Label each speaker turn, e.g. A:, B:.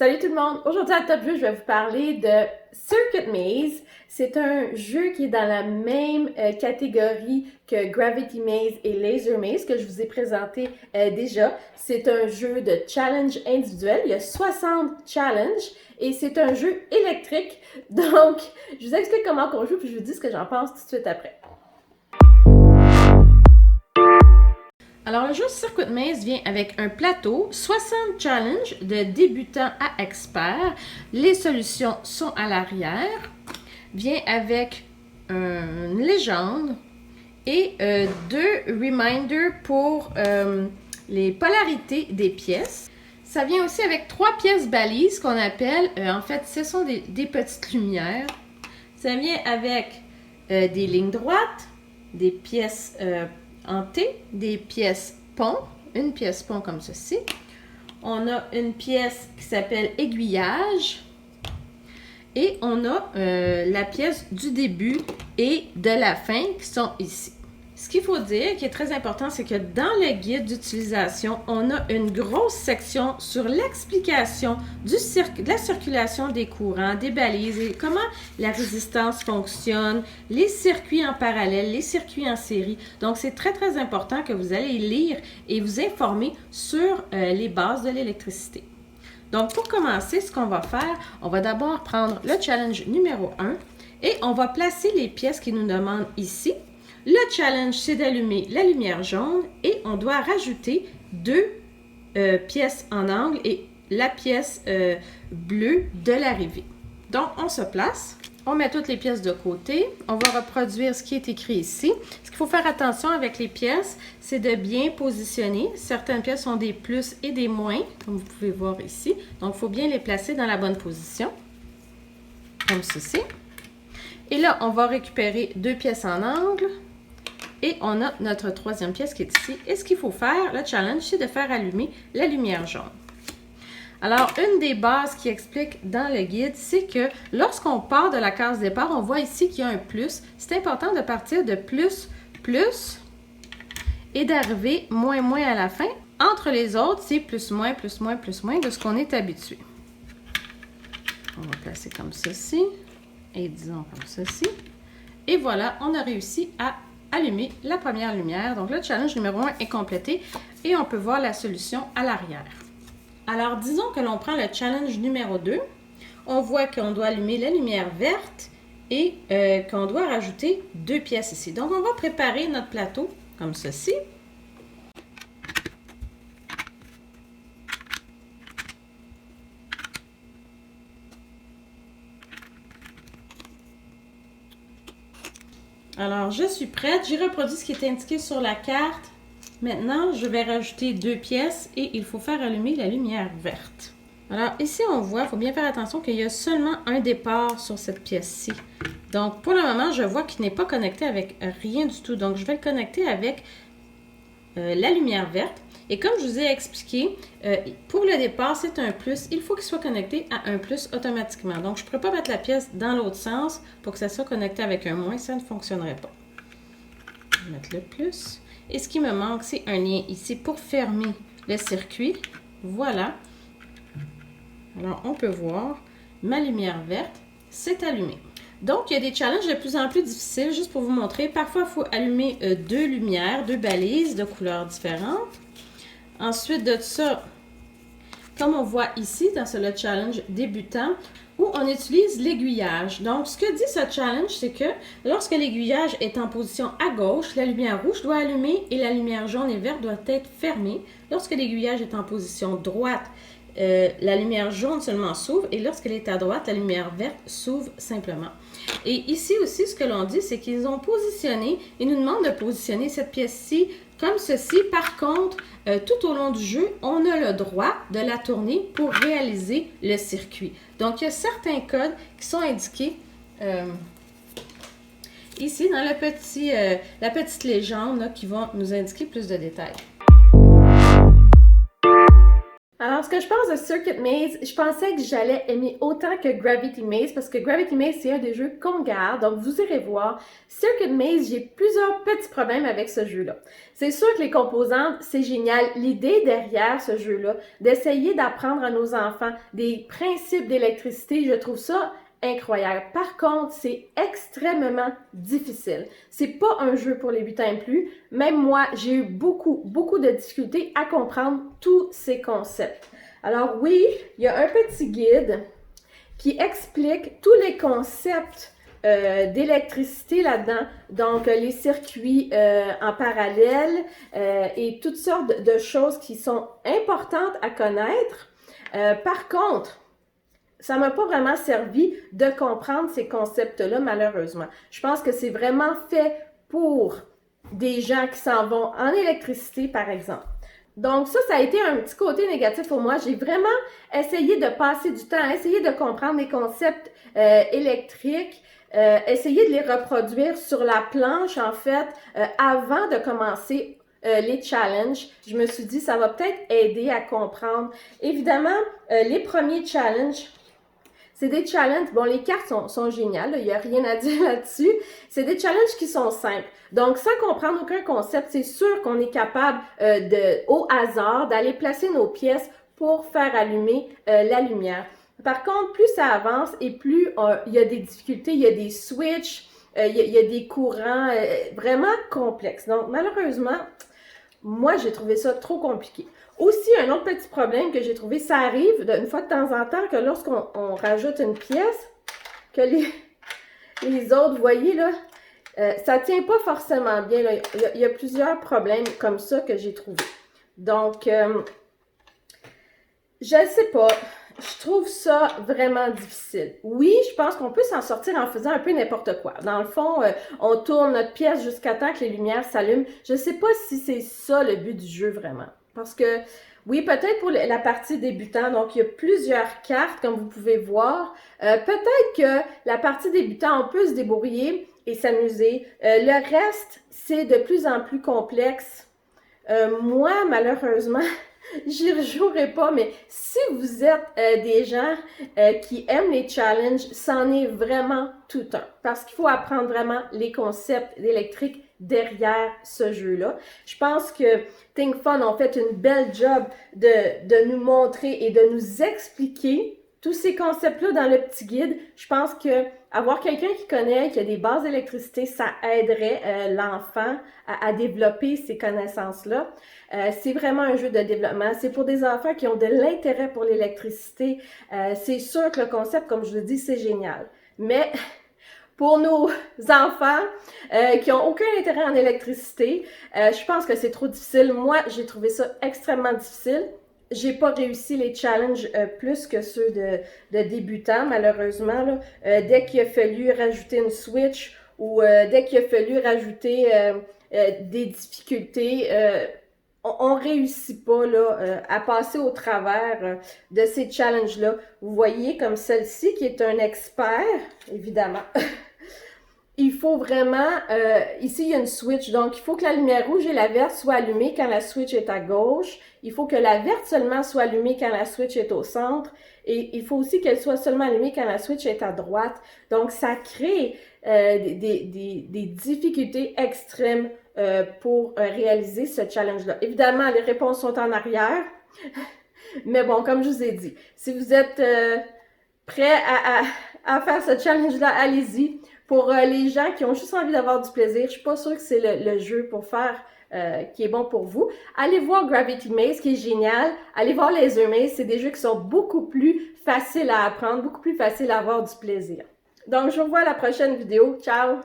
A: Salut tout le monde! Aujourd'hui à Top Jeu, je vais vous parler de Circuit Maze. C'est un jeu qui est dans la même catégorie que Gravity Maze et Laser Maze que je vous ai présenté déjà. C'est un jeu de challenge individuel. Il y a 60 challenges et c'est un jeu électrique. Donc, je vous explique comment on joue puis je vous dis ce que j'en pense tout de suite après. Alors, le jeu Circuit Maze vient avec un plateau, 60 challenges de débutant à expert. Les solutions sont à l'arrière. Vient avec une légende et deux reminders pour les polarités des pièces. Ça vient aussi avec 3 pièces balises qu'on appelle, en fait, ce sont des petites lumières. Ça vient avec des lignes droites, des pièces en T, des pièces pont, une pièce pont comme ceci. On a une pièce qui s'appelle aiguillage et on a la pièce du début et de la fin qui sont ici. Ce qu'il faut dire, qui est très important, c'est que dans le guide d'utilisation, on a une grosse section sur l'explication de la circulation des courants, des balises et comment la résistance fonctionne, les circuits en parallèle, les circuits en série. Donc, c'est très, très important que vous allez lire et vous informer sur les bases de l'électricité. Donc, pour commencer, ce qu'on va faire, on va d'abord prendre le challenge numéro 1 et on va placer les pièces qui nous demandent ici. Le challenge, c'est d'allumer la lumière jaune et on doit rajouter 2 pièces en angle et la pièce bleue de l'arrivée. Donc, on se place, on met toutes les pièces de côté, on va reproduire ce qui est écrit ici. Ce qu'il faut faire attention avec les pièces, c'est de bien positionner. Certaines pièces ont des plus et des moins, comme vous pouvez voir ici. Donc, il faut bien les placer dans la bonne position, comme ceci. Et là, on va récupérer 2 pièces en angle. Et on a notre 3e pièce qui est ici. Et ce qu'il faut faire, le challenge, c'est de faire allumer la lumière jaune. Alors, une des bases qui explique dans le guide, c'est que lorsqu'on part de la case départ, on voit ici qu'il y a un plus. C'est important de partir de plus, plus et d'arriver moins, moins à la fin. Entre les autres, c'est plus, moins, plus, moins, plus, moins de ce qu'on est habitué. On va placer comme ceci et disons comme ceci. Et voilà, on a réussi à allumer la première lumière. Donc, le challenge numéro 1 est complété et on peut voir la solution à l'arrière. Alors, disons que l'on prend le challenge numéro 2. On voit qu'on doit allumer la lumière verte et qu'on doit rajouter 2 pièces ici. Donc, on va préparer notre plateau comme ceci. Alors, je suis prête. J'ai reproduit ce qui est indiqué sur la carte. Maintenant, je vais rajouter 2 pièces et il faut faire allumer la lumière verte. Alors, ici, on voit, il faut bien faire attention qu'il y a seulement un départ sur cette pièce-ci. Donc, pour le moment, je vois qu'il n'est pas connecté avec rien du tout. Donc, je vais le connecter avec la lumière verte. Et comme je vous ai expliqué, pour le départ, c'est un plus. Il faut qu'il soit connecté à un plus automatiquement. Donc, je ne pourrais pas mettre la pièce dans l'autre sens pour que ça soit connecté avec un moins. Ça ne fonctionnerait pas. Je vais mettre le plus. Et ce qui me manque, c'est un lien ici pour fermer le circuit. Voilà. Alors, on peut voir, ma lumière verte s'est allumée. Donc, il y a des challenges de plus en plus difficiles, juste pour vous montrer. Parfois, il faut allumer 2 lumières, 2 balises de couleurs différentes. Ensuite de ça, comme on voit ici dans le challenge débutant, où on utilise l'aiguillage. Donc, ce que dit ce challenge, c'est que lorsque l'aiguillage est en position à gauche, la lumière rouge doit allumer et la lumière jaune et verte doit être fermée. Lorsque l'aiguillage est en position droite, la lumière jaune seulement s'ouvre et lorsqu'elle est à droite, la lumière verte s'ouvre simplement. Et ici aussi, ce que l'on dit, c'est qu'ils ont positionné, ils nous demandent de positionner cette pièce-ci comme ceci. Par contre, tout au long du jeu, on a le droit de la tourner pour réaliser le circuit. Donc, il y a certains codes qui sont indiqués ici dans la petite légende là, qui vont nous indiquer plus de détails. Alors, Alors, ce que je pense de Circuit Maze, je pensais que j'allais aimer autant que Gravity Maze, parce que Gravity Maze, c'est un des jeux qu'on garde, donc vous irez voir. Circuit Maze, j'ai plusieurs petits problèmes avec ce jeu-là. C'est sûr que les composantes, c'est génial. L'idée derrière ce jeu-là, d'essayer d'apprendre à nos enfants des principes d'électricité, je trouve ça incroyable. Par contre, c'est extrêmement difficile. C'est pas un jeu pour les 8 ans et plus. Même moi, j'ai eu beaucoup de difficultés à comprendre tous ces concepts. Alors oui, il y a un petit guide qui explique tous les concepts d'électricité là-dedans, donc les circuits en parallèle et toutes sortes de choses qui sont importantes à connaître. Par contre, ça m'a pas vraiment servi de comprendre ces concepts-là, malheureusement. Je pense que c'est vraiment fait pour des gens qui s'en vont en électricité, par exemple. Donc ça a été un petit côté négatif pour moi. J'ai vraiment essayé de passer du temps, essayer de comprendre les concepts électriques, essayer de les reproduire sur la planche, en fait, avant de commencer les challenges. Je me suis dit, ça va peut-être aider à comprendre. Évidemment, les premiers challenges, c'est des challenges, bon, les cartes sont géniales, il n'y a rien à dire là-dessus. C'est des challenges qui sont simples. Donc, sans comprendre aucun concept, c'est sûr qu'on est capable au hasard, d'aller placer nos pièces pour faire allumer la lumière. Par contre, plus ça avance et plus il y a des difficultés, il y a des switches, il y a des courants vraiment complexes. Donc, malheureusement, moi, j'ai trouvé ça trop compliqué. Aussi, un autre petit problème que j'ai trouvé, ça arrive une fois de temps en temps que lorsqu'on rajoute une pièce, que les autres, vous voyez là, ça ne tient pas forcément bien. Là. Il y a plusieurs problèmes comme ça que j'ai trouvés. Donc, je ne sais pas. Je trouve ça vraiment difficile. Oui, je pense qu'on peut s'en sortir en faisant un peu n'importe quoi. Dans le fond, on tourne notre pièce jusqu'à temps que les lumières s'allument. Je ne sais pas si c'est ça le but du jeu vraiment. Parce que, oui, peut-être pour la partie débutant, donc il y a plusieurs cartes, comme vous pouvez voir. Peut-être que la partie débutant, on peut se débrouiller et s'amuser. Le reste, c'est de plus en plus complexe. Moi, malheureusement, j'y rejouerai pas, mais si vous êtes des gens qui aiment les challenges, c'en est vraiment tout un. Parce qu'il faut apprendre vraiment les concepts d'électrique derrière ce jeu-là. Je pense que Think Fun ont fait une belle job de nous montrer et de nous expliquer tous ces concepts-là dans le petit guide. Je pense que avoir quelqu'un qui connaît, qui a des bases d'électricité, ça aiderait l'enfant à développer ces connaissances-là. C'est vraiment un jeu de développement. C'est pour des enfants qui ont de l'intérêt pour l'électricité. C'est sûr que le concept, comme je le dis, c'est génial. Mais pour nos enfants qui n'ont aucun intérêt en électricité, je pense que c'est trop difficile. Moi, j'ai trouvé ça extrêmement difficile. J'ai pas réussi les challenges plus que ceux de débutants, malheureusement. Là. Dès qu'il a fallu rajouter une switch ou dès qu'il a fallu rajouter des difficultés, on réussit pas là, à passer au travers de ces challenges-là. Vous voyez comme celle-ci qui est un expert, évidemment. Il faut vraiment, ici il y a une switch, donc il faut que la lumière rouge et la verte soient allumées quand la switch est à gauche. Il faut que la verte seulement soit allumée quand la switch est au centre. Et il faut aussi qu'elle soit seulement allumée quand la switch est à droite. Donc ça crée des difficultés extrêmes pour réaliser ce challenge-là. Évidemment, les réponses sont en arrière. Mais bon, comme je vous ai dit, si vous êtes prêts à faire ce challenge-là, allez-y. Pour les gens qui ont juste envie d'avoir du plaisir, je suis pas sûre que c'est le jeu pour faire qui est bon pour vous. Allez voir Gravity Maze qui est génial. Allez voir Laser Maze, c'est des jeux qui sont beaucoup plus faciles à apprendre, beaucoup plus faciles à avoir du plaisir. Donc, je vous vois à la prochaine vidéo. Ciao!